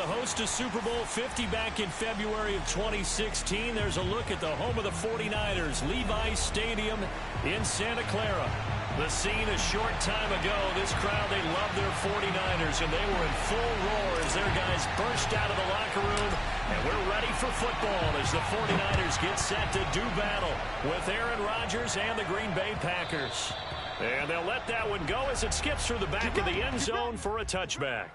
host to Super Bowl 50 back in February of 2016. There's a look at the home of the 49ers, Levi's Stadium in Santa Clara. The scene a short time ago. This crowd, they love their 49ers, and they were in full roar as their guys burst out of the locker room. And we're ready for football as the 49ers get set to do battle with Aaron Rodgers and the Green Bay Packers. And they'll let that one go as it skips through the back of the end zone for a touchback.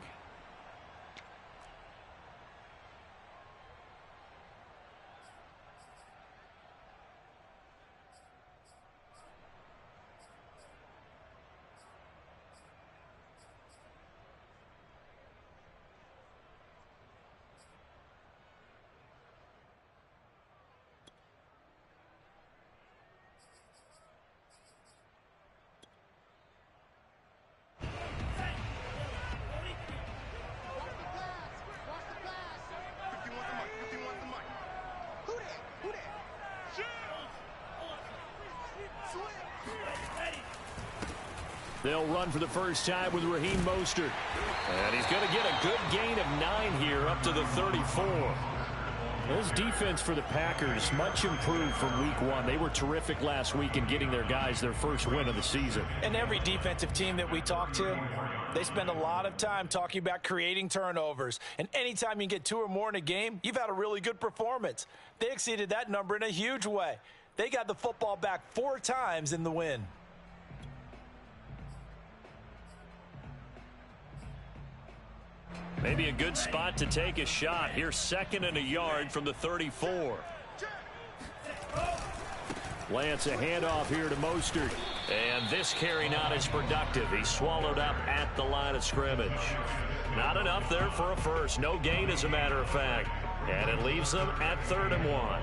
They'll run for the first time with Raheem Mostert. And he's going to get a good gain of 9 here up to the 34. This defense for the Packers, much improved from week 1. They were terrific last week in getting their guys their first win of the season. And every defensive team that we talk to, they spend a lot of time talking about creating turnovers. And anytime you get 2 or more in a game, you've had a really good performance. They exceeded that number in a huge way. They got the football back 4 times in the win. Maybe a good spot to take a shot. Here's 2nd and a yard from the 34. Lance, a handoff here to Mostert. And this carry not as productive. He's swallowed up at the line of scrimmage. Not enough there for a first. No gain, as a matter of fact. And it leaves them at 3rd and 1.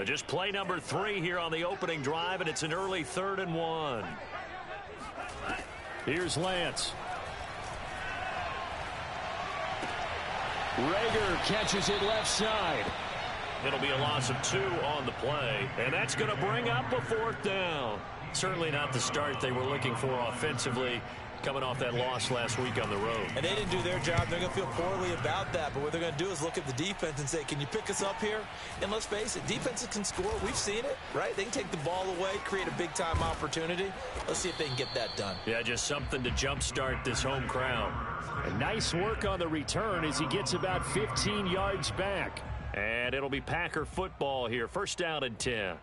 Just play number 3 here on the opening drive, and it's an early 3rd and 1. Here's Lance. Rager catches it left side. It'll be a loss of 2 on the play, and that's going to bring up a 4th down. Certainly not the start they were looking for offensively, coming off that loss last week on the road. And they didn't do their job. They're going to feel poorly about that. But what they're going to do is look at the defense and say, can you pick us up here? And let's face it, defenses can score. We've seen it, right? They can take the ball away, create a big-time opportunity. Let's see if they can get that done. Yeah, just something to jumpstart this home crowd. And nice work on the return as he gets about 15 yards back. And it'll be Packer football here. 1st down and 10.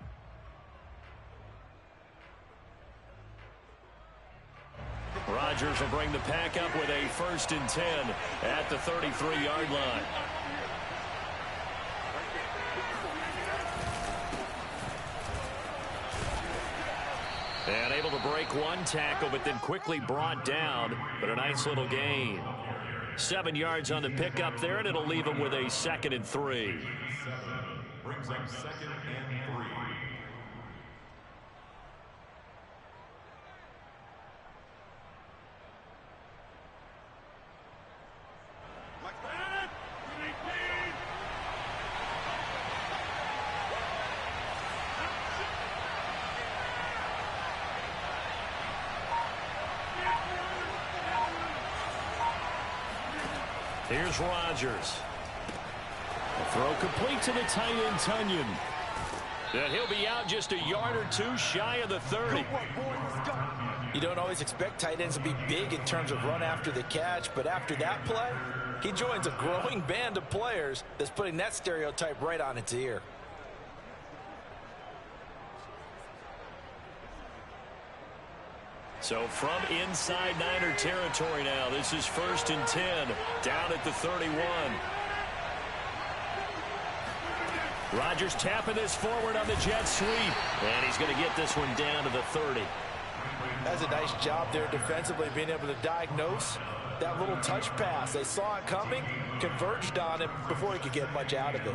Rodgers will bring the Pack up with a 1st and 10 at the 33-yard line. And able to break 1 tackle, but then quickly brought down. But a nice little gain. 7 yards on the pickup there, and it'll leave him with a 2nd and 3. Brings up 2nd and 3. Here's Rodgers. A throw complete to the tight end, Tunyon. And he'll be out just a yard or 2 shy of the 30. You don't always expect tight ends to be big in terms of run after the catch, but after that play, he joins a growing band of players that's putting that stereotype right on its ear. So from inside Niner territory now, this is 1st and 10, down at the 31. Rodgers tapping this forward on the jet sweep, and he's going to get this one down to the 30. That's a nice job there defensively, being able to diagnose that little touch pass. They saw it coming, converged on it before he could get much out of it.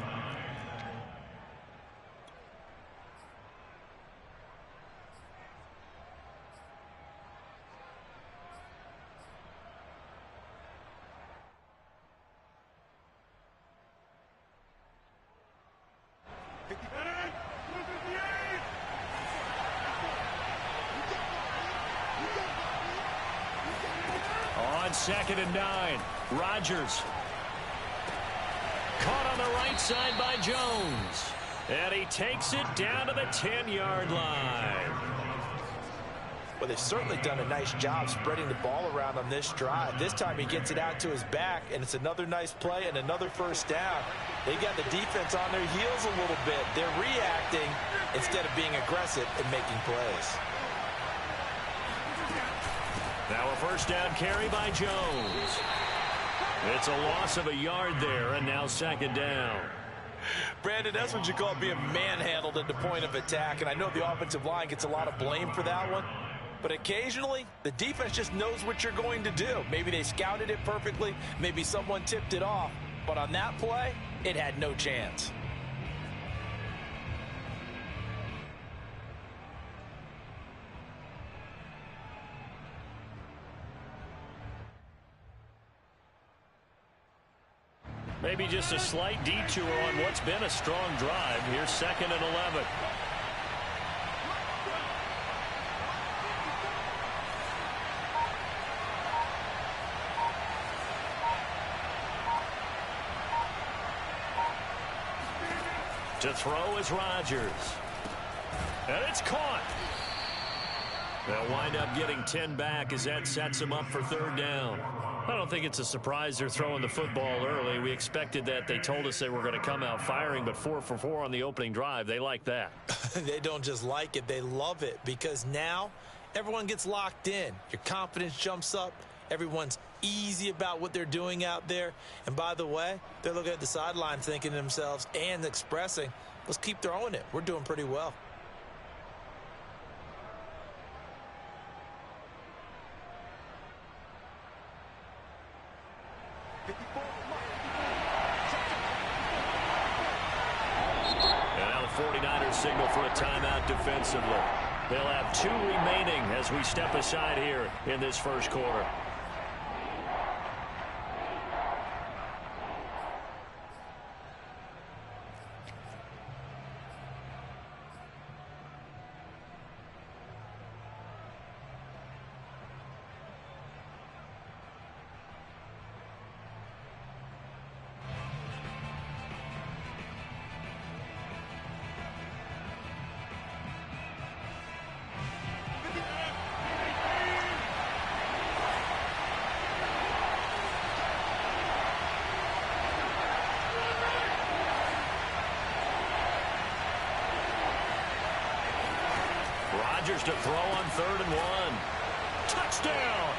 2nd and 9. Rodgers. Caught on the right side by Jones. And he takes it down to the 10-yard line. Well, they've certainly done a nice job spreading the ball around on this drive. This time he gets it out to his back, and it's another nice play and another first down. They got the defense on their heels a little bit. They're reacting instead of being aggressive and making plays. Now a first down carry by Jones. It's a loss of a yard there, and now 2nd down. Brandon, that's what you call being manhandled at the point of attack, and I know the offensive line gets a lot of blame for that one. But occasionally, the defense just knows what you're going to do. Maybe they scouted it perfectly. Maybe someone tipped it off. But on that play, it had no chance. Maybe just a slight detour on what's been a strong drive. Here's 2nd and 11. To throw is Rodgers. And it's caught. They'll wind up getting 10 back as that sets them up for 3rd down. I don't think it's a surprise they're throwing the football early. We expected that. They told us they were going to come out firing, but 4 for 4 on the opening drive. They like that. They don't just like it. They love it because now everyone gets locked in. Your confidence jumps up. Everyone's easy about what they're doing out there. And by the way, they're looking at the sideline thinking to themselves and expressing, let's keep throwing it. We're doing pretty well. And now the 49ers signal for a timeout defensively. They'll have 2 remaining as we step aside here in this first quarter. Rodgers to throw on 3rd and 1. Touchdown!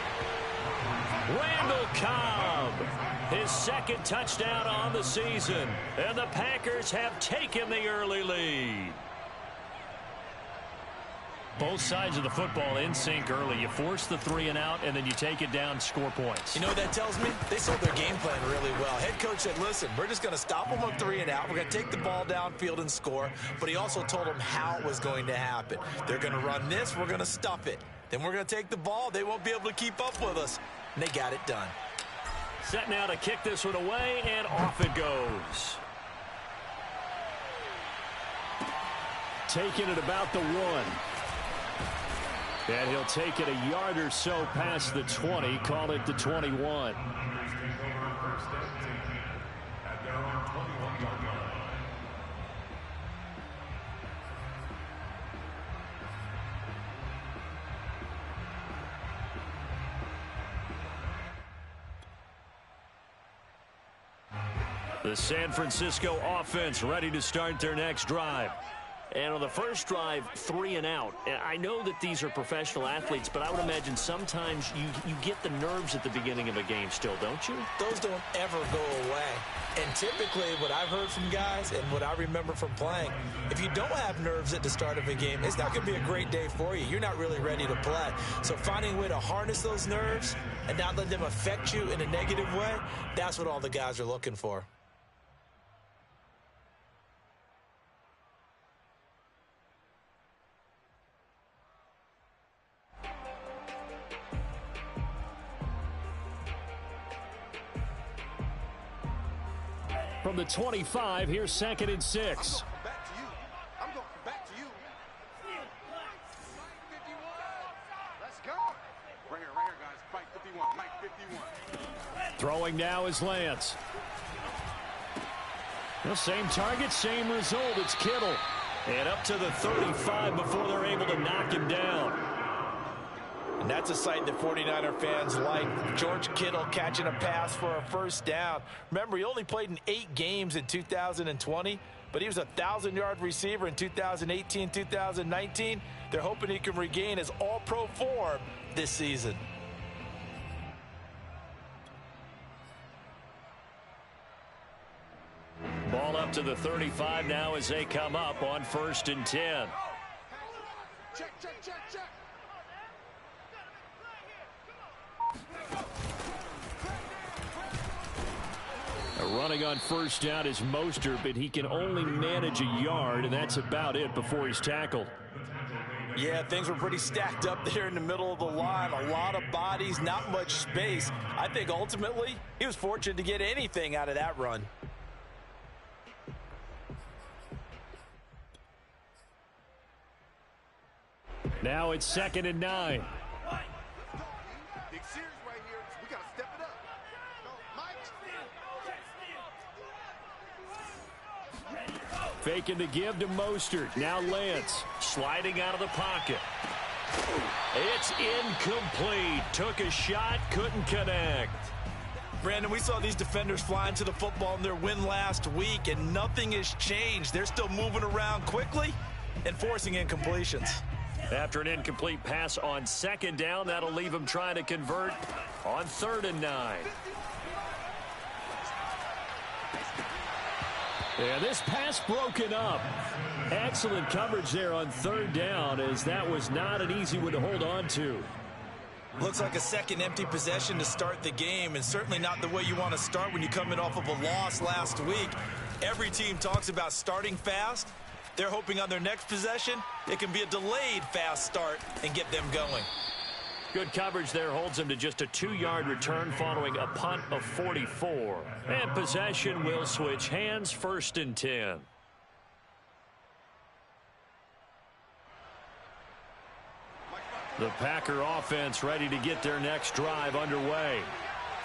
Randall Cobb, his 2nd touchdown on the season. And the Packers have taken the early lead. Both sides of the football in sync early. You force the 3 and out, and then you take it down, score points. You know what that tells me? They sold their game plan really well. Head coach said, listen, we're just going to stop them on 3 and out. We're going to take the ball downfield and score. But he also told them how it was going to happen. They're going to run this. We're going to stuff it. Then we're going to take the ball. They won't be able to keep up with us. And they got it done. Set now to kick this one away, and off it goes. Taking it about the 1. And he'll take it a yard or so past the 20, call it the 21. The San Francisco offense ready to start their next drive. And on the first drive, 3 and out. I know that these are professional athletes, but I would imagine sometimes you get the nerves at the beginning of a game still, don't you? Those don't ever go away. And typically what I've heard from guys and what I remember from playing, if you don't have nerves at the start of a game, it's not going to be a great day for you. You're not really ready to play. So finding a way to harness those nerves and not let them affect you in a negative way, that's what all the guys are looking for. From the 25, here's 2nd and 6. I'm going back to you. Let's go. Right here, guys. Fight 51. Mike 51. Throwing now is Lance. The same target, same result. It's Kittle. And up to the 35 before they're able to knock him down. And that's a sight that 49er fans like. George Kittle catching a pass for a first down. Remember, he only played in 8 games in 2020, but he was a 1,000-yard receiver in 2018, 2019. They're hoping he can regain his all-pro form this season. Ball up to the 35 now as they come up on 1st and 10. Check, check, check, check. Running on 1st down is Mostert, but he can only manage a yard, and that's about it before he's tackled. Yeah, things were pretty stacked up there in the middle of the line. A lot of bodies, not much space. I think ultimately he was fortunate to get anything out of that run. Now it's 2nd and 9. Big series right here. We got to step it up. Mike. Faking the give to Mostert. Now Lance sliding out of the pocket. It's incomplete. Took a shot, couldn't connect. Brandon, we saw these defenders flying to the football in their win last week, and nothing has changed. They're still moving around quickly and forcing incompletions. After an incomplete pass on 2nd down, that'll leave him trying to convert on 3rd and 9. And this pass broken up. Excellent coverage there on 3rd down, as that was not an easy one to hold on to. Looks like a second empty possession to start the game, and certainly not the way you want to start when you come in off of a loss last week. Every team talks about starting fast. They're hoping on their next possession, it can be a delayed fast start and get them going. Good coverage there holds him to just a 2-yard return following a punt of 44. And possession will switch hands, 1st and 10. The Packer offense ready to get their next drive underway.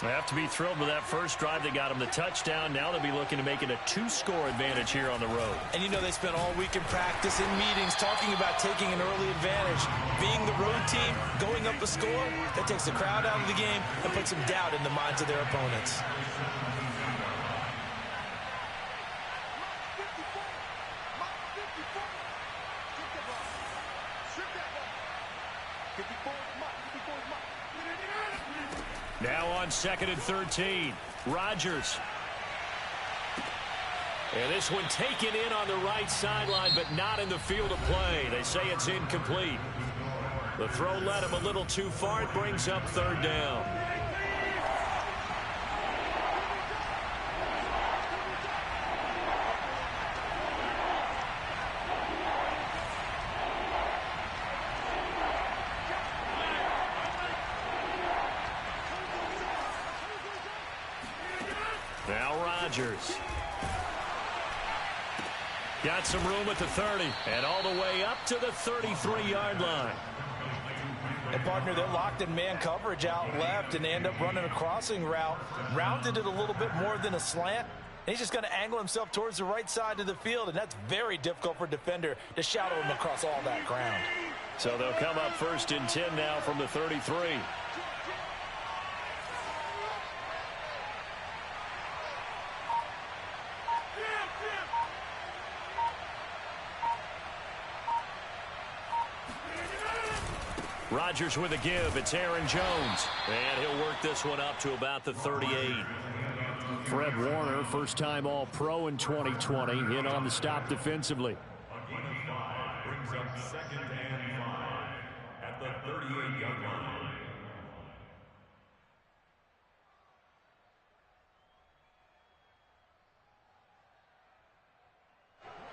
They have to be thrilled with that first drive. They got them the touchdown. Now they'll be looking to make it a 2-score advantage here on the road. And you know they spent all week in practice, in meetings, talking about taking an early advantage. Being the road team, going up a score, that takes the crowd out of the game and puts some doubt in the minds of their opponents. Now on 2nd and 13, Rodgers. And this one taken in on the right sideline, but not in the field of play. They say it's incomplete. The throw led him a little too far. It brings up 3rd down. Now Rodgers. Got some room at the 30 and all the way up to the 33-yard line. And partner, they're locked in man coverage out left, and they end up running a crossing route. Rounded it a little bit more than a slant. And he's just going to angle himself towards the right side of the field, and that's very difficult for a defender to shadow him across all that ground. So they'll come up 1st and 10 now from the 33. Rodgers with a give. It's Aaron Jones. And he'll work this one up to about the 38. Fred Warner, first-time All-Pro in 2020, in on the stop defensively. Brings up 2nd and 5 at the 38-yard line.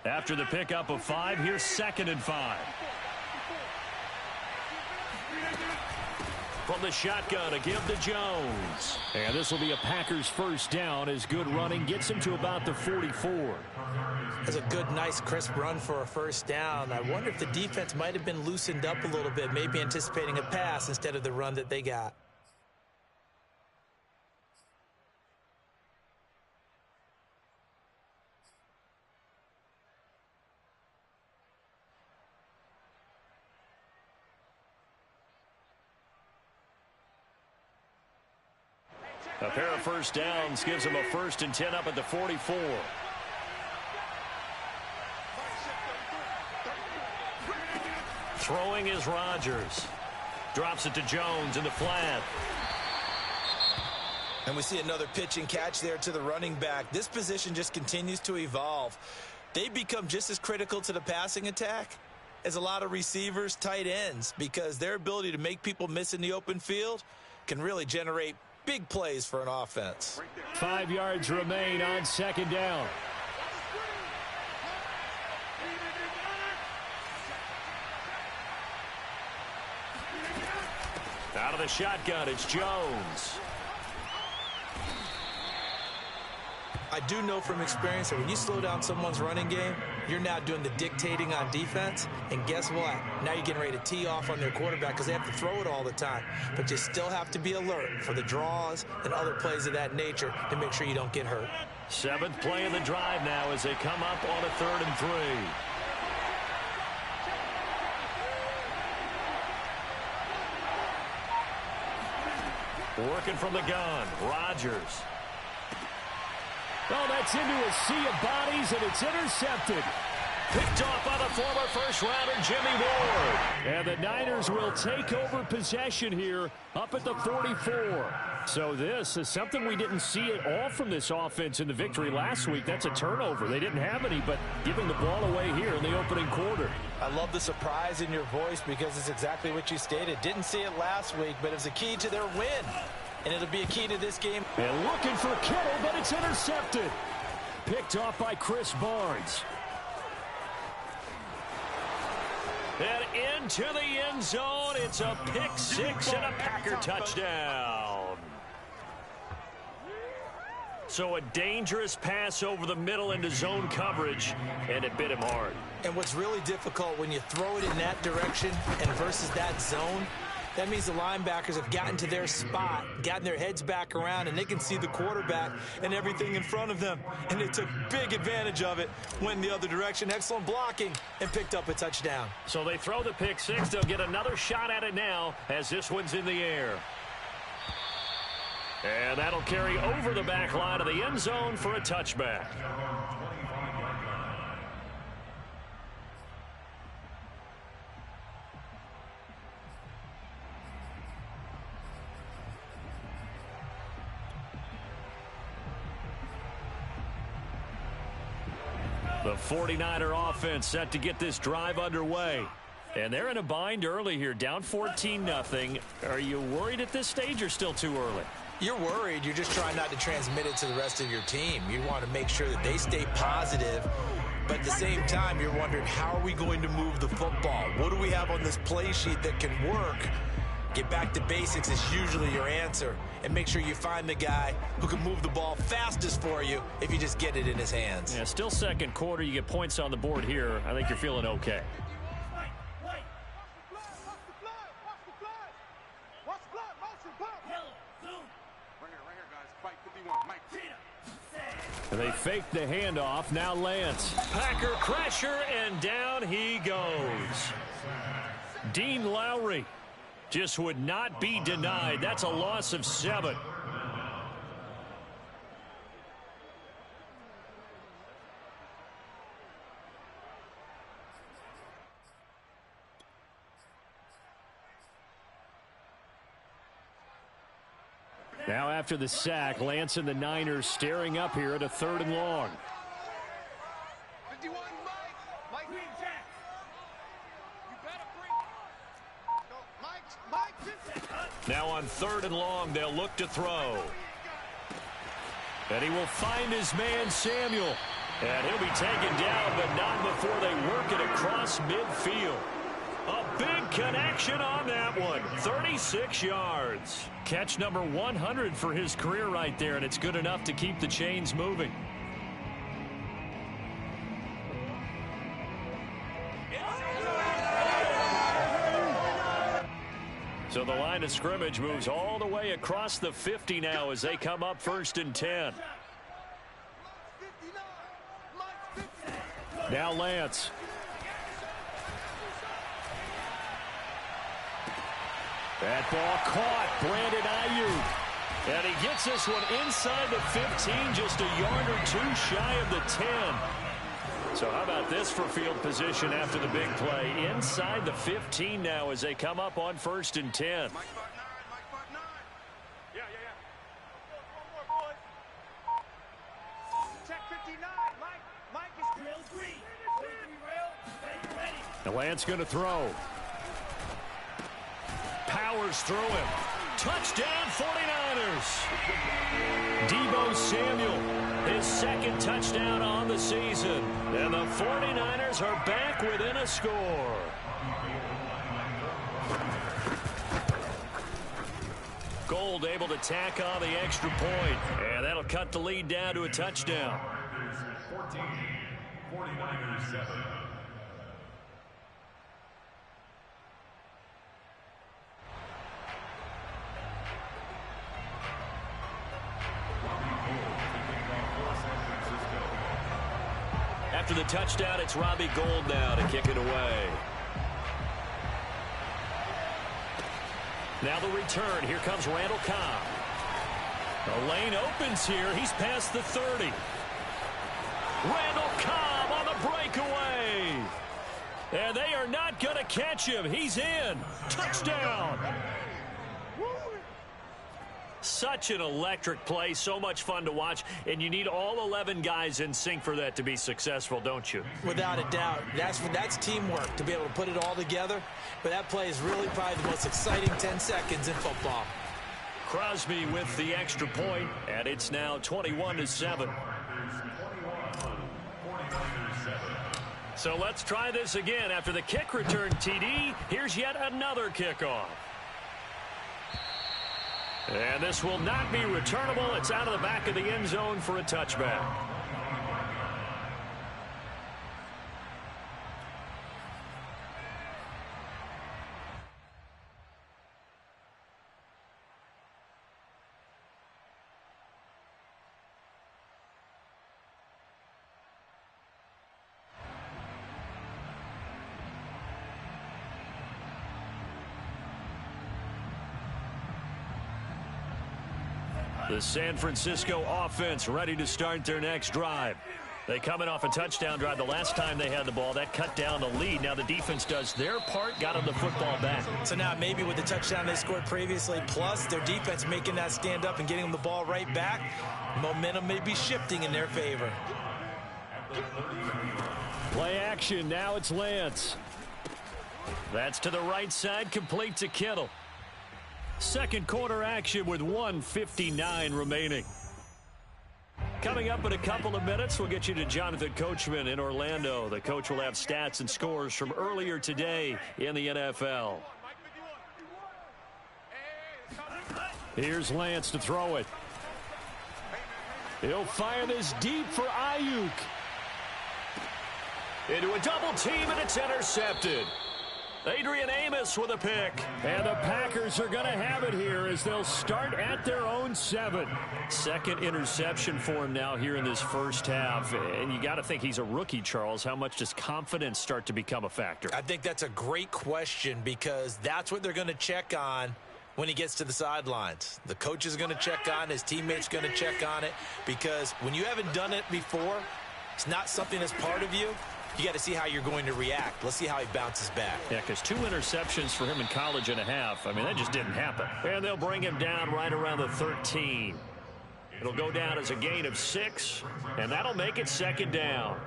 After the pickup of 5, here's 2nd and 5. From the shotgun, a give to Jones. And this will be a Packers first down as good running gets him to about the 44. That's a good, nice, crisp run for a first down. I wonder if the defense might have been loosened up a little bit, maybe anticipating a pass instead of the run that they got. A pair of first downs gives him a 1st and 10 up at the 44. Throwing is Rodgers. Drops it to Jones in the flat. And we see another pitch and catch there to the running back. This position just continues to evolve. They become just as critical to the passing attack as a lot of receivers, tight ends, because their ability to make people miss in the open field can really generate big plays for an offense. 5 yards remain on 2nd down. Out of the shotgun, it's Jones. I do know from experience that when you slow down someone's running game, you're now doing the dictating on defense. And guess what? Now you're getting ready to tee off on their quarterback because they have to throw it all the time. But you still have to be alert for the draws and other plays of that nature to make sure you don't get hurt. 7th play of the drive now as they come up on a 3rd and 3. Working from the gun, Rodgers. Oh, that's into a sea of bodies, and it's intercepted. Picked off by the former first-rounder Jimmy Ward. And the Niners will take over possession here up at the 44. So this is something we didn't see at all from this offense in the victory last week. That's a turnover. They didn't have any, but giving the ball away here in the opening quarter. I love the surprise in your voice because it's exactly what you stated. Didn't see it last week, but it was a key to their win. And it'll be a key to this game. And looking for Kittle, but it's intercepted. Picked off by Chris Barnes. And into the end zone. It's a pick six and a Packer touchdown. So a dangerous pass over the middle into zone coverage, and it bit him hard. And what's really difficult when you throw it in that direction and versus that zone, that means the linebackers have gotten to their spot, gotten their heads back around, and they can see the quarterback and everything in front of them. And they took big advantage of it, went the other direction, excellent blocking, and picked up a touchdown. So they throw the pick six. They'll get another shot at it now as this one's in the air. And that'll carry over the back line of the end zone for a touchback. The 49er offense set to get this drive underway. And they're in a bind early here, down 14-0. Are you worried at this stage or still too early? You're worried. You're just trying not to transmit it to the rest of your team. You want to make sure that they stay positive. But at the same time, you're wondering, how are we going to move the football? What do we have on this play sheet that can work? Get back to basics is usually your answer. And make sure you find the guy who can move the ball fastest for you if you just get it in his hands. Yeah, still second quarter. You get points on the board here. I think you're feeling okay. They fake the handoff. Now Lance. Packer pressure, and down he goes. Dean Lowry just would not be denied. That's a loss of 7. Now after the sack, Lance and the Niners staring up here at a 3rd and long. 51, Mike. You better bring. Mike. Now on 3rd and long, they'll look to throw. And he will find his man, Samuel. And he'll be taken down, but not before they work it across midfield. A big connection on that one. 36 yards. Catch number 100 for his career right there, and it's good enough to keep the chains moving. So the line of scrimmage moves all the way across the 50 now as they come up 1st and 10. Now Lance. That ball caught. Brandon Ayuk. And he gets this one inside the 15, just a yard or two shy of the 10. So how about this for field position after the big play? Inside the 15 now as they come up on 1st and 10. The Lance going to throw. Powers through him. Touchdown 49ers. Deebo Samuel, his second touchdown on the season. And the 49ers are back within a score. Gold able to tack on the extra point. And that'll cut the lead down to a touchdown. 14, 49ers 7. After the touchdown, it's Robbie Gould now to kick it away. Now the return. Here comes Randall Cobb. The lane opens here. He's past the 30. Randall Cobb on the breakaway. And they are not going to catch him. He's in. Touchdown. Such an electric play, so much fun to watch, and you need all 11 guys in sync for that to be successful, don't you? Without a doubt. That's teamwork to be able to put it all together, but that play is really probably the most exciting 10 seconds in football. Crosby with the extra point, and it's now 21-7. So let's try this again. After the kick return TD, here's yet another kickoff. And this will not be returnable. It's out of the back of the end zone for a touchback. The San Francisco offense ready to start their next drive. They coming off a touchdown drive the last time they had the ball. That cut down the lead. Now the defense does their part, got them the football back. So now maybe with the touchdown they scored previously, plus their defense making that stand up and getting them the ball right back, momentum may be shifting in their favor. Play action. Now it's Lance. That's to the right side, complete to Kittle. Second quarter action with 1:59 remaining. Coming up in a couple of minutes, we'll get you to Jonathan Coachman in Orlando. The coach will have stats and scores from earlier today in the NFL. Here's Lance to throw it. He'll fire this deep for Ayuk. Into a double team, and it's intercepted. Adrian Amos with a pick. And the Packers are going to have it here as they'll start at their own 7. Second interception for him now here in this first half. And you got to think he's a rookie, Charles. How much does confidence start to become a factor? I think that's a great question because that's what they're going to check on when he gets to the sidelines. The coach is going to check on, his teammates going to check on it, because when you haven't done it before, it's not something that's part of you. You got to see how you're going to react. Let's see how he bounces back. Yeah, because 2 interceptions for him in college and a half. I mean, that just didn't happen. And they'll bring him down right around the 13. It'll go down as a gain of 6, and that'll make it second down.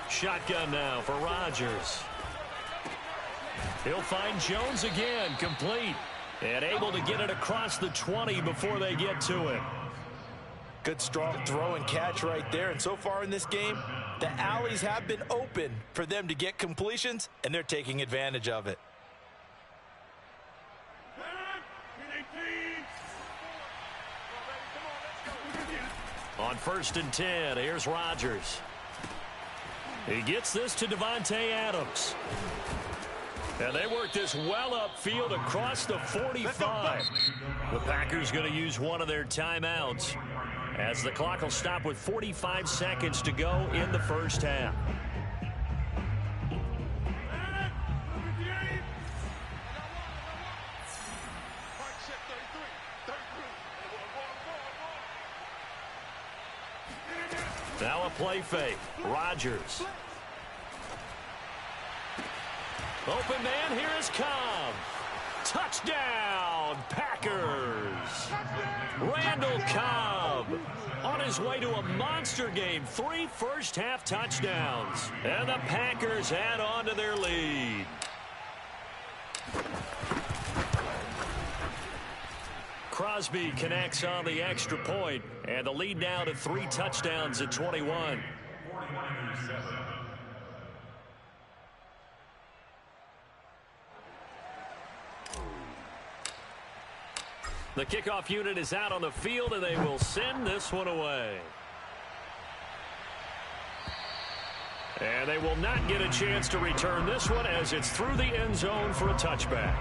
Shotgun now for Rodgers. He'll find Jones again, complete. And able to get it across the 20 before they get to it. Good strong throw and catch right there. And so far in this game, the alleys have been open for them to get completions, and they're taking advantage of it. On 1st and 10, here's Rodgers. He gets this to Devontae Adams. And they work this well upfield across the 45. The Packers going to use one of their timeouts as the clock will stop with 45 seconds to go in the first half. Now a play fake. Rodgers. Open man, here is Cobb. Touchdown, Packers. Randall Cobb on his way to a monster game. 3 first-half touchdowns. And the Packers add on to their lead. Crosby connects on the extra point, and the lead now to 3 touchdowns at 21. The kickoff unit is out on the field, and they will send this one away. And they will not get a chance to return this one as it's through the end zone for a touchback.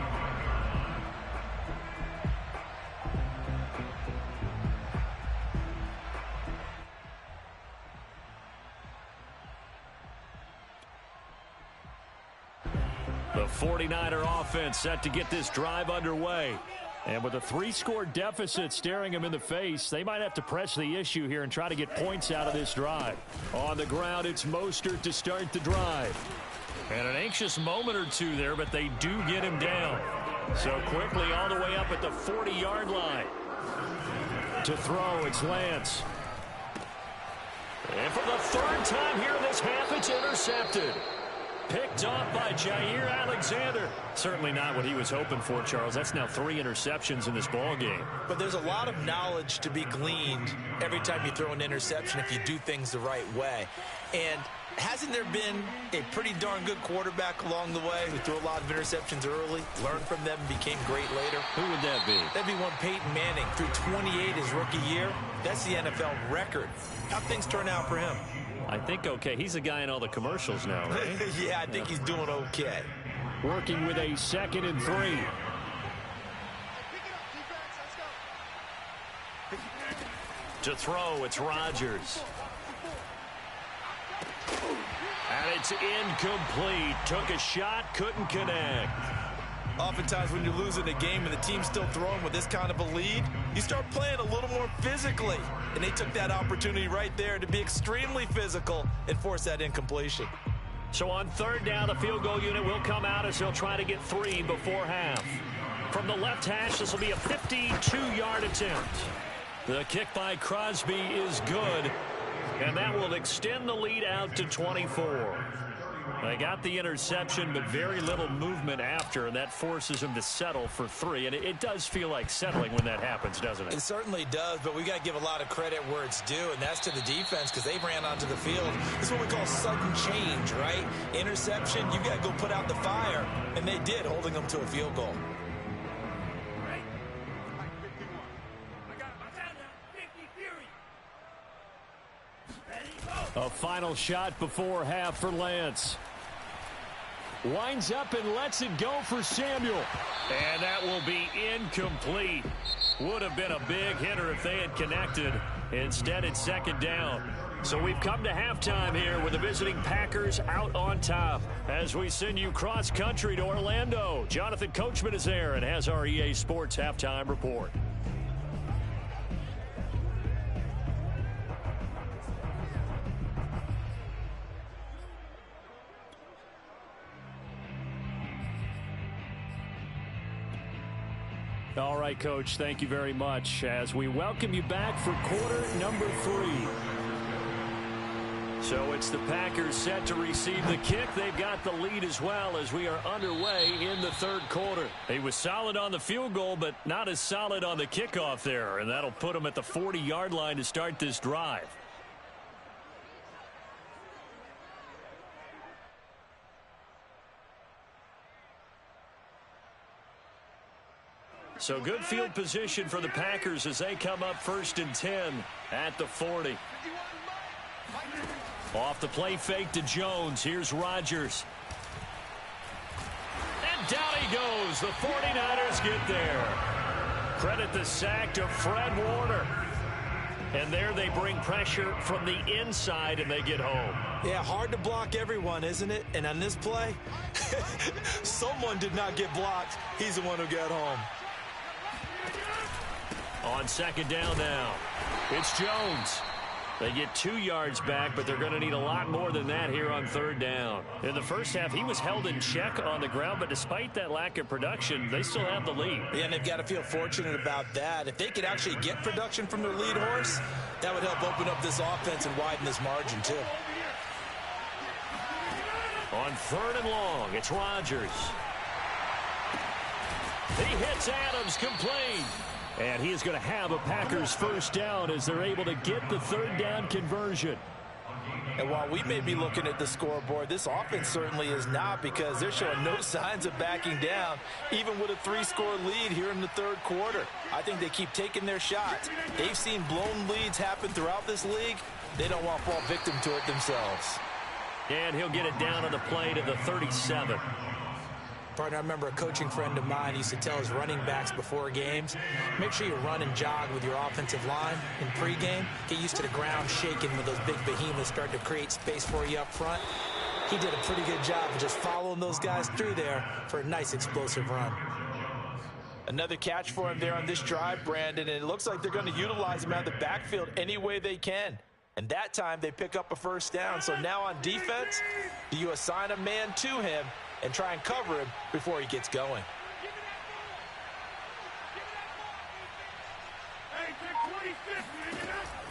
The 49er offense set to get this drive underway. And with a 3-score deficit staring them in the face, they might have to press the issue here and try to get points out of this drive. On the ground, it's Mostert to start the drive. And an anxious moment or two there, but they do get him down. So quickly all the way up at the 40-yard line. To throw, it's Lance. And for the 3rd time here in this half, it's intercepted. Picked off by Jair Alexander. Certainly not what he was hoping for, Charles. That's now 3 interceptions in this ball game. But there's a lot of knowledge to be gleaned every time you throw an interception if you do things the right way. And hasn't there been a pretty darn good quarterback along the way who threw a lot of interceptions early, learned from them, and became great later? Who would that be? That'd be one Peyton Manning. Threw 28 his rookie year. That's the NFL record. How'd things turn out for him? I think okay. He's the guy in all the commercials now, right? Yeah, I think he's doing okay. Working with a 2nd and 3. To throw, it's Rodgers. And it's incomplete. Took a shot, couldn't connect. Oftentimes when you're losing a game and the team's still throwing with this kind of a lead, you start playing a little more physically. And they took that opportunity right there to be extremely physical and force that incompletion. So on 3rd down, the field goal unit will come out as they'll try to get 3 before half. From the left hash, this will be a 52-yard attempt. The kick by Crosby is good, and that will extend the lead out to 24. They got the interception, but very little movement after, and that forces them to settle for 3. And it does feel like settling when that happens, doesn't it? It certainly does, but we got to give a lot of credit where it's due, and that's to the defense because they ran onto the field. This is what we call sudden change, right? Interception, you got to go put out the fire, and they did, holding them to a field goal. A final shot before half for Lance. Winds up and lets it go for Samuel. And that will be incomplete. Would have been a big hitter if they had connected. Instead, it's 2nd down. So we've come to halftime here with the visiting Packers out on top. As we send you cross-country to Orlando, Jonathan Coachman is there and has our EA Sports halftime report. All right, Coach, thank you very much as we welcome you back for quarter number 3. So it's the Packers set to receive the kick. They've got the lead as well as we are underway in the 3rd quarter. He was solid on the field goal, but not as solid on the kickoff there, and that'll put him at the 40-yard line to start this drive. So good field position for the Packers as they come up 1st and 10 at the 40. Off the play fake to Jones. Here's Rodgers. And down he goes. The 49ers get there. Credit the sack to Fred Warner. And there they bring pressure from the inside and they get home. Yeah, hard to block everyone, isn't it? And on this play, someone did not get blocked. He's the one who got home. On 2nd down now, it's Jones. They get 2 yards back, but they're going to need a lot more than that here on third down. In the first half, he was held in check on the ground, but despite that lack of production, they still have the lead. Yeah, and they've got to feel fortunate about that. If they could actually get production from their lead horse, that would help open up this offense and widen this margin, too. On third and long, it's Rodgers. He hits Adams complete. And he is going to have a Packers first down as they're able to get the third down conversion. And while we may be looking at the scoreboard, this offense certainly is not, because they're showing no signs of backing down, even with a 3-score lead here in the third quarter. I think they keep taking their shots. They've seen blown leads happen throughout this league. They don't want to fall victim to it themselves. And he'll get it down on the play to the 37. Partner, I remember a coaching friend of mine used to tell his running backs before games, make sure you run and jog with your offensive line in pregame. Get used to the ground shaking when those big behemoths start to create space for you up front. He did a pretty good job of just following those guys through there for a nice explosive run. Another catch for him there on this drive, Brandon, and it looks like they're going to utilize him out of the backfield any way they can. And that time they pick up a first down. So now on defense, do you assign a man to him and try and cover him before he gets going?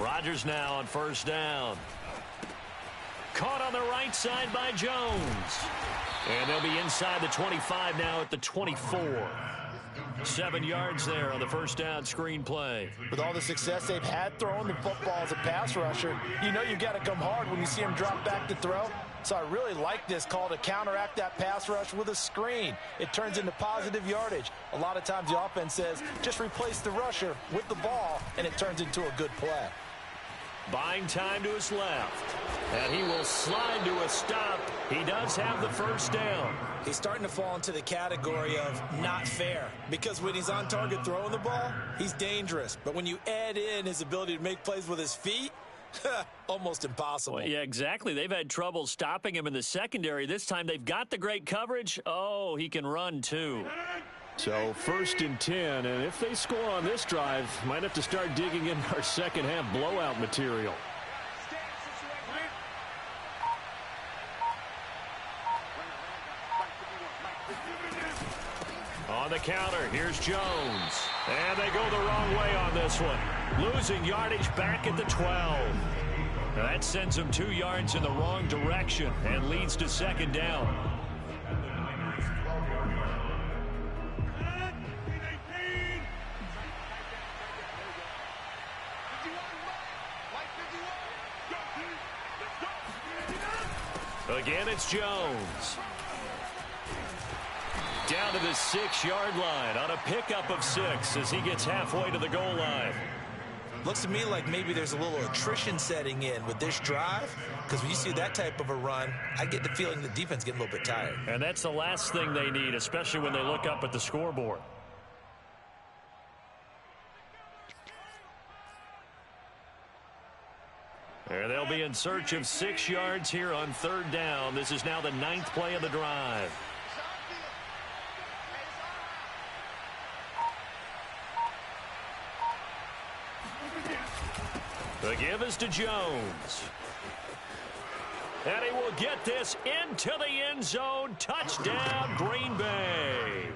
Rodgers now on first down. Caught on the right side by Jones. And they'll be inside the 25 now at the 24. 7 yards there on the first down screen play. With all the success they've had throwing the football as a pass rusher, you know you've got to come hard when you see him drop back to throw. So I really like this call to counteract that pass rush with a screen. It turns into positive yardage. A lot of times the offense says, just replace the rusher with the ball, and it turns into a good play. Buying time to his left. And he will slide to a stop. He does have the first down. He's starting to fall into the category of not fair, Because when he's on target throwing the ball, he's dangerous. But when you add in his ability to make plays with his feet, almost impossible. Well, yeah, exactly. They've had trouble stopping him in the secondary. This time they've got the great coverage. Oh, he can run too. So 1st and 10, and if they score on this drive, might have to start digging in our second half blowout material. On the counter, here's Jones. And they go the wrong way on this one. Losing yardage back at the 12. Now that sends them 2 yards in the wrong direction and leads to second down. Again, it's Jones. Down to the 6-yard line on a pickup of 6 as he gets halfway to the goal line. Looks to me like maybe there's a little attrition setting in with this drive, because when you see that type of a run, I get the feeling the defense getting a little bit tired. And that's the last thing they need, especially when they look up at the scoreboard. And they'll be in search of 6 yards here on third down. This is now the 9th play of the drive. The give is to Jones. And he will get this into the end zone. Touchdown, Green Bay.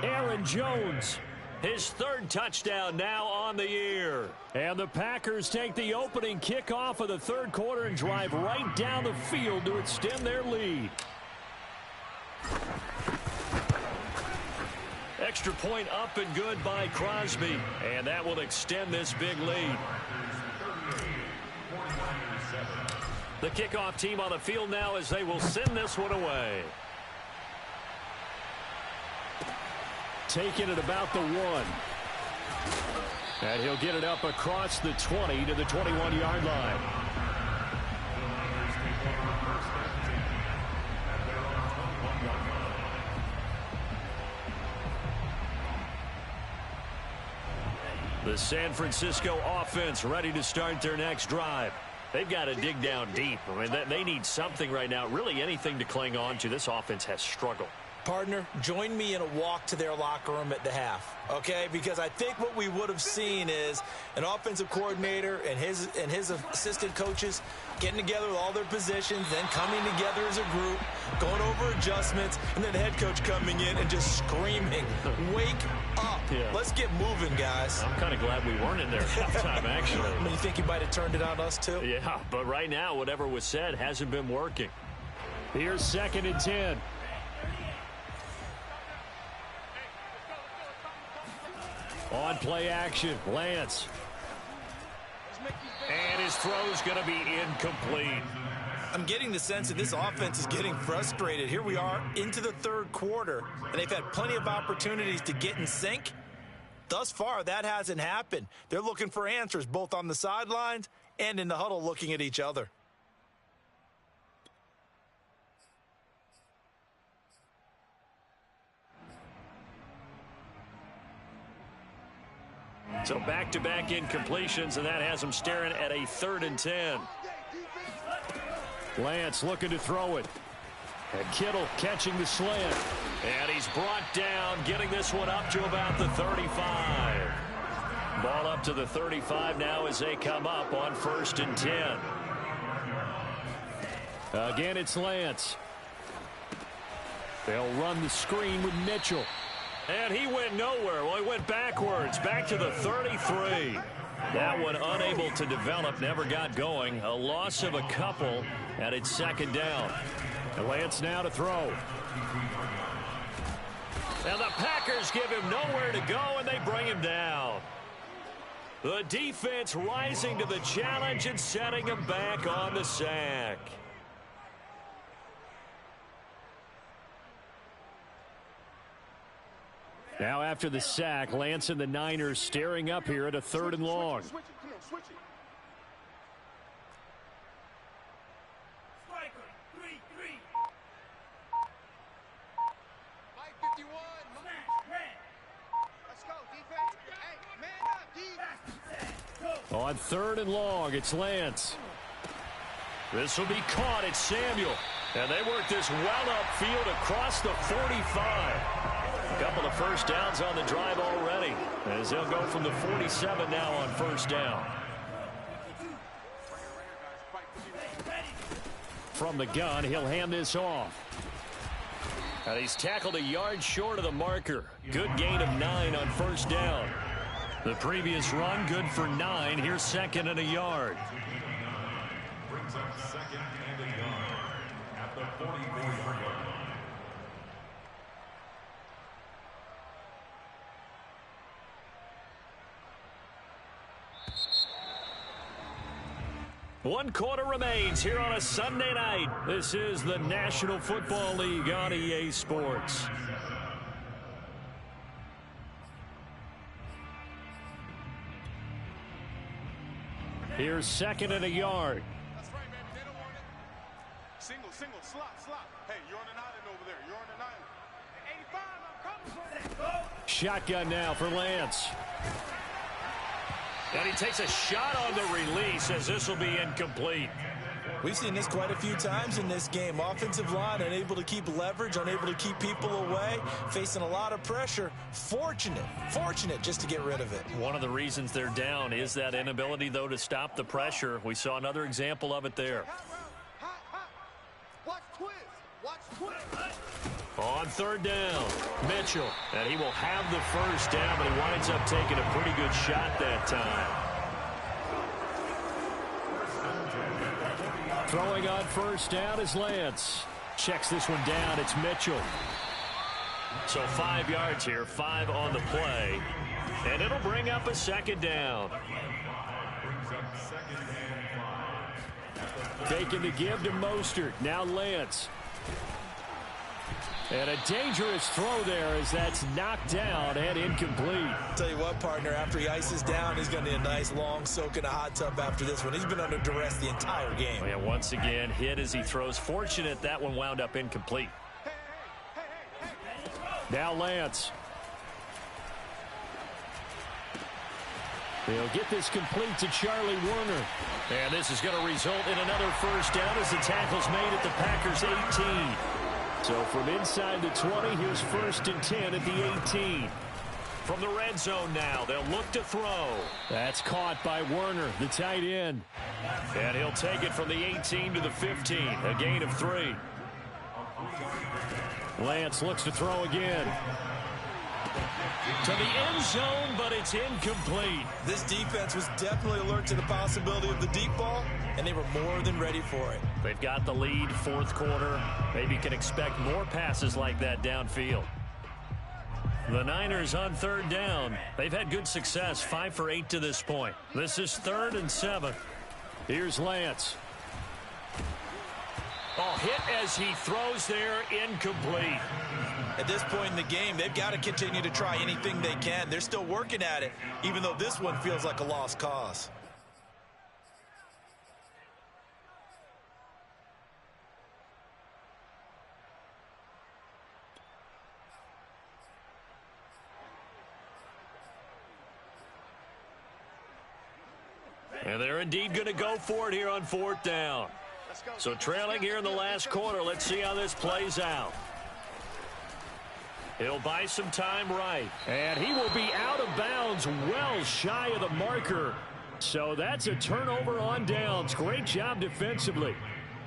Aaron Jones, his 3rd touchdown now on the year. And the Packers take the opening kickoff of the 3rd quarter and drive right down the field to extend their lead. Extra point up and good by Crosby. And that will extend this big lead. The kickoff team on the field now as they will send this one away. Taking it about the 1. And he'll get it up across the 20 to the 21-yard line. The San Francisco offense ready to start their next drive. They've got to dig down deep. I mean, they need something right now, really anything to cling on to. This offense has struggled. Partner, join me in a walk to their locker room at the half, okay? Because I think what we would have seen is an offensive coordinator and his assistant coaches getting together with all their positions, then coming together as a group, going over adjustments, and then the head coach coming in and just screaming, wake up. Yeah. Let's get moving, guys. I'm kind of glad we weren't in there at halftime, actually. I mean, you think he might have turned it on us, too? Yeah, but right now, whatever was said hasn't been working. Here's 2nd and 10. On play action, Lance. And his throw's going to be incomplete. I'm getting the sense that this offense is getting frustrated. Here we are into the 3rd quarter, and they've had plenty of opportunities to get in sync. Thus far, that hasn't happened. They're looking for answers both on the sidelines and in the huddle looking at each other. So back-to-back incompletions, and that has them staring at a 3rd and 10. Lance looking to throw it. And Kittle catching the slant. And he's brought down, getting this one up to about the 35. Ball up to the 35 now as they come up on 1st and 10. Again, it's Lance. They'll run the screen with Mitchell. And he went nowhere. Well, he went backwards, back to the 33. That one unable to develop, never got going. A loss of a couple, and it's 2nd down. And Lance now to throw. And the Packers give him nowhere to go, and they bring him down. The defense rising to the challenge and setting him back on the sack. Now after the sack, Lance and the Niners staring up here at a 3rd and long. Switch it. Come on, switch it. Mike 51. Let's go, defense. Hey, man up, defense. On 3rd and long, it's Lance. This will be caught. It's Samuel. And they work this well upfield across the 45. A couple of first downs on the drive already, as they'll go from the 47 now on 1st down. From the gun, he'll hand this off. And he's tackled a yard short of the marker. Good gain of 9 on 1st down. The previous run, good for 9. Here's 2nd and a yard. Brings up 2nd and a yard at the 44-yard line. One quarter remains here on a Sunday night. This is the National Football League on EA Sports. Here's 2nd and a yard. That's right, baby. They don't want it. Single, slot. Hey, you're on an island over there. You're on an island. 85, I'm coming for that. Shotgun now for Lance. And he takes a shot on the release as this will be incomplete. We've seen this quite a few times in this game. Offensive line unable to keep leverage, unable to keep people away, facing a lot of pressure. Fortunate just to get rid of it. One of the reasons they're down is that inability, though, to stop the pressure. We saw another example of it there. Watch twist. On 3rd down, Mitchell. And he will have the 1st down, but he winds up taking a pretty good shot that time. Throwing on 1st down is Lance. Checks this one down. It's Mitchell. So 5 yards here, 5 on the play. And it'll bring up a 2nd down. Taking the give to Mostert. Now Lance. And a dangerous throw there as that's knocked down and incomplete. Tell you what, partner, after he ices down, he's going to need a nice long soak in a hot tub after this one. He's been under duress the entire game. And once again, hit as he throws. Fortunate that one wound up incomplete. Now Lance. They'll get this complete to Charlie Warner. And this is going to result in another 1st down as the tackle's made at the Packers' 18. So from inside the 20, here's 1st and 10 at the 18. From the red zone now, they'll look to throw. That's caught by Werner, the tight end. And he'll take it from the 18 to the 15, a gain of 3. Lance looks to throw again. To the end zone, but it's incomplete. This defense was definitely alert to the possibility of the deep ball, and they were more than ready for it. They've got the lead, 4th quarter. Maybe can expect more passes like that downfield. The Niners on 3rd down. They've had good success, 5 for 8 to this point. This is 3rd and 7. Here's Lance. Oh, hit as he throws there, incomplete. At this point in the game, they've got to continue to try anything they can. They're still working at it, even though this one feels like a lost cause. And they're indeed going to go for it here on 4th down. So trailing here in the last quarter, let's see how this plays out. He'll buy some time right. And he will be out of bounds well shy of the marker. So that's a turnover on downs. Great job defensively.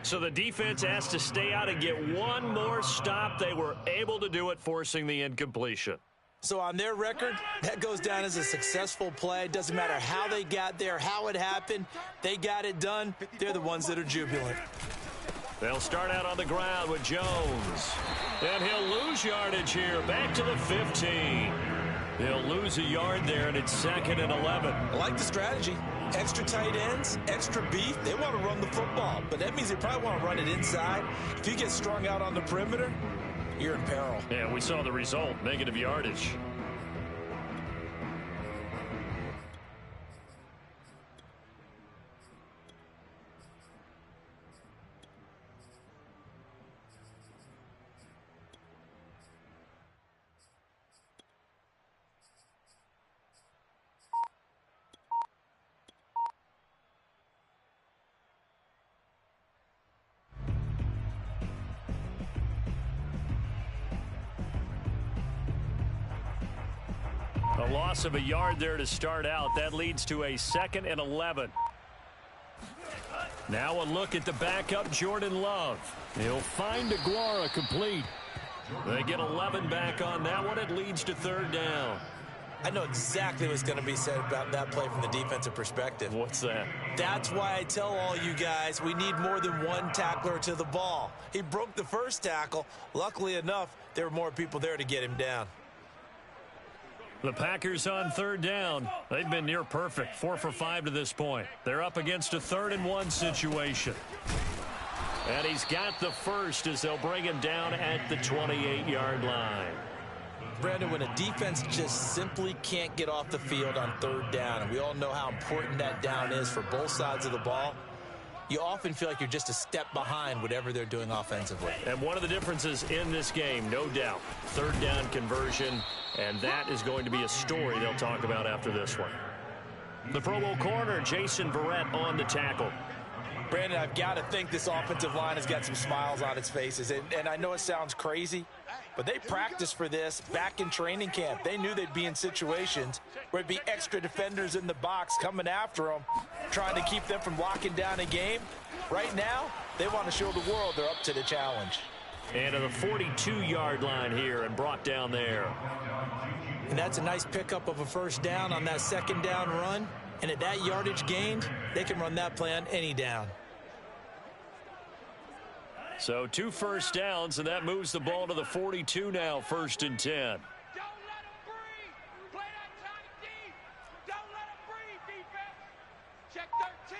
So the defense has to stay out and get one more stop. They were able to do it, forcing the incompletion. So on their record, that goes down as a successful play. It doesn't matter how they got there, how it happened. They got it done. They're the ones that are jubilant. They'll start out on the ground with Jones. And he'll lose yardage here. Back to the 15. He'll lose a yard there, and it's 2nd and 11. I like the strategy. Extra tight ends, extra beef. They want to run the football, but that means they probably want to run it inside. If you get strung out on the perimeter, you're in peril. Yeah, we saw the result, negative yardage. A loss of a yard there to start out. That leads to a 2nd and 11. Now a look at the backup, Jordan Love. He'll find Aguara complete. They get 11 back on that one. It leads to 3rd down. I know exactly what's going to be said about that play from the defensive perspective. What's that? That's why I tell all you guys we need more than one tackler to the ball. He broke the first tackle. Luckily enough, there were more people there to get him down. The Packers on 3rd down. They've been near perfect, 4 for 5 to this point. They're up against a 3rd and 1 situation. And he's got the first as they'll bring him down at the 28-yard line. Brandon, when a defense just simply can't get off the field on 3rd down, and we all know how important that down is for both sides of the ball, you often feel like you're just a step behind whatever they're doing offensively. And one of the differences in this game, no doubt, 3rd down conversion, and that is going to be a story they'll talk about after this one. The Pro Bowl corner, Jason Verrett, on the tackle. Brandon, I've got to think this offensive line has got some smiles on its faces. And I know it sounds crazy, but they practiced for this back in training camp. They knew they'd be in situations where it'd be extra defenders in the box coming after them, trying to keep them from locking down a game. Right now, they want to show the world they're up to the challenge. And to the 42-yard line here and brought down there. And that's a nice pickup of a 1st down on that 2nd down run. And at that yardage gained, they can run that play on any down. So 2 1st downs, and that moves the ball to the 42 now, 1st and 10. Don't let him breathe. Play that time deep. Don't let him breathe, defense. Check 13.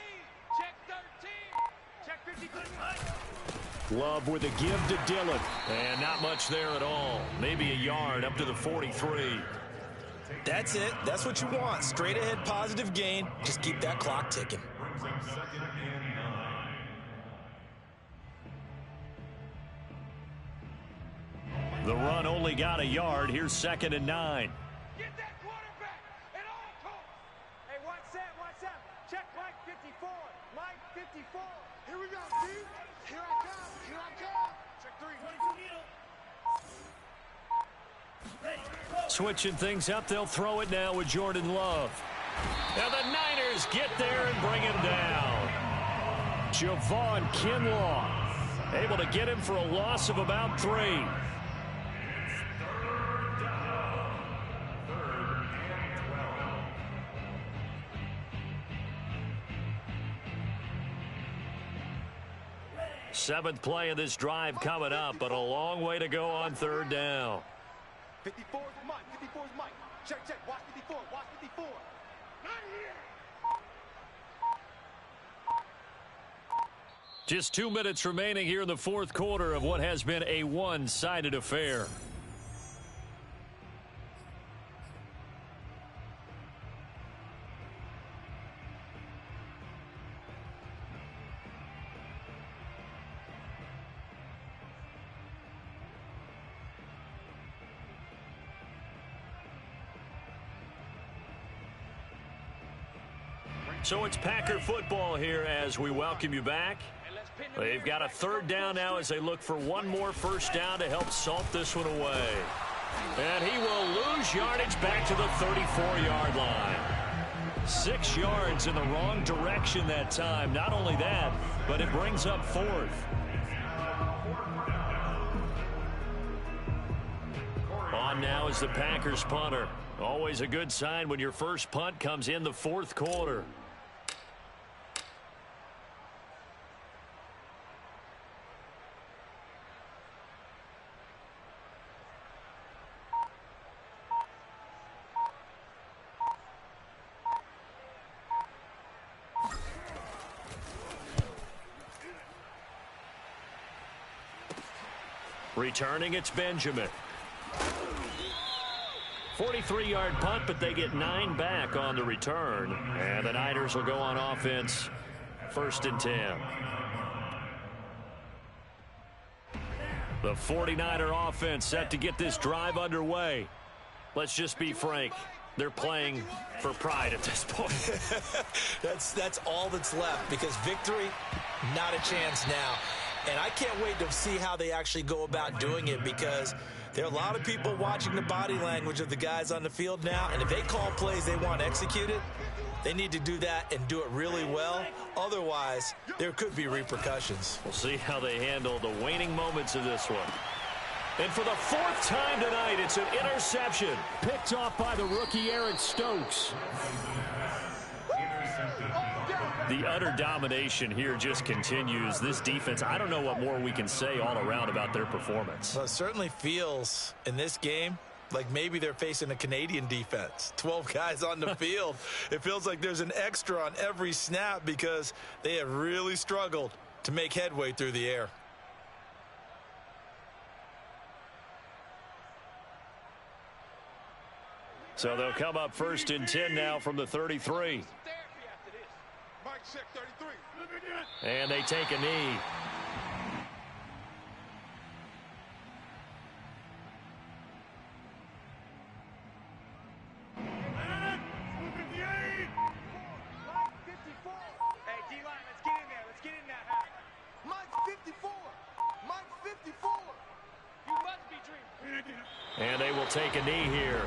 Check 13. Check 53. Love with a give to Dillon. And not much there at all. Maybe a yard up to the 43. That's it. That's what you want. Straight ahead positive gain. Just keep that clock ticking. The run only got a yard. Here's 2nd and 9. Get that quarterback at all costs. Hey, watch that, watch that. Check Mike 54. Mike 54. Here we go, dude. Here I come. Here I come. Check Switching things up, they'll throw it now with Jordan Love. Now the Niners get there and bring him down. Javon Kinlaw able to get him for a loss of about 3. Third down. Third and 12. Seventh play of this drive coming up, but a long way to go on third down. 54 is Mike. 54 is Mike. Check, check. Watch 54. Watch 54. Not here. Just 2 minutes remaining here in the fourth quarter of what has been a one-sided affair. So it's Packer football here as we welcome you back. They've got a third down now as they look for one more first down to help salt this one away. And he will lose yardage back to the 34-yard line. 6 yards in the wrong direction that time. Not only that, but it brings up fourth. On now is the Packers punter. Always a good sign when your first punt comes in the fourth quarter. Returning, it's Benjamin. 43-yard punt, but they get 9 back on the return. And the Niners will go on offense, 1st and 10. The 49er offense set to get this drive underway. Let's just be frank. They're playing for pride at this point. That's all that's left, because victory, not a chance now. And I can't wait to see how they actually go about doing it, because there are a lot of people watching the body language of the guys on the field now, and if they call plays they want executed, they need to do that and do it really well. Otherwise, there could be repercussions. We'll see how they handle the waning moments of this one. And for the 4th time tonight, it's an interception. Picked off by the rookie Eric Stokes. The utter domination here just continues. This defense, I don't know what more we can say all around about their performance. Well, it certainly feels in this game like maybe they're facing a Canadian defense. 12 guys on the field. It feels like there's an extra on every snap because they have really struggled to make headway through the air. So they'll come up 1st and 10 now from the 33. Mike, check 33. And they take a knee. Hey, D-line, let's get in there. Let's get in that high. Mike 54. Mike 54. You must be dreaming. And they will take a knee here.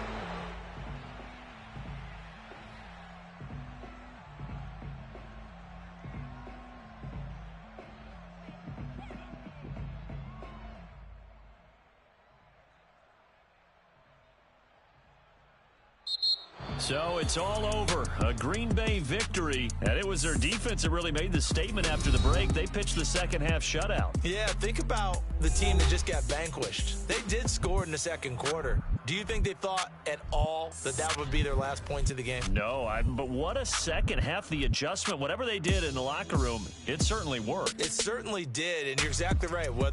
So it's all over. A Green Bay victory. And it was their defense that really made the statement after the break. They pitched the second half shutout. Yeah, think about the team that just got vanquished. They did score in the second quarter. Do you think they thought at all that that would be their last points of the game? No, but what a second half. The adjustment, whatever they did in the locker room, it certainly worked. It certainly did, and you're exactly right. Whether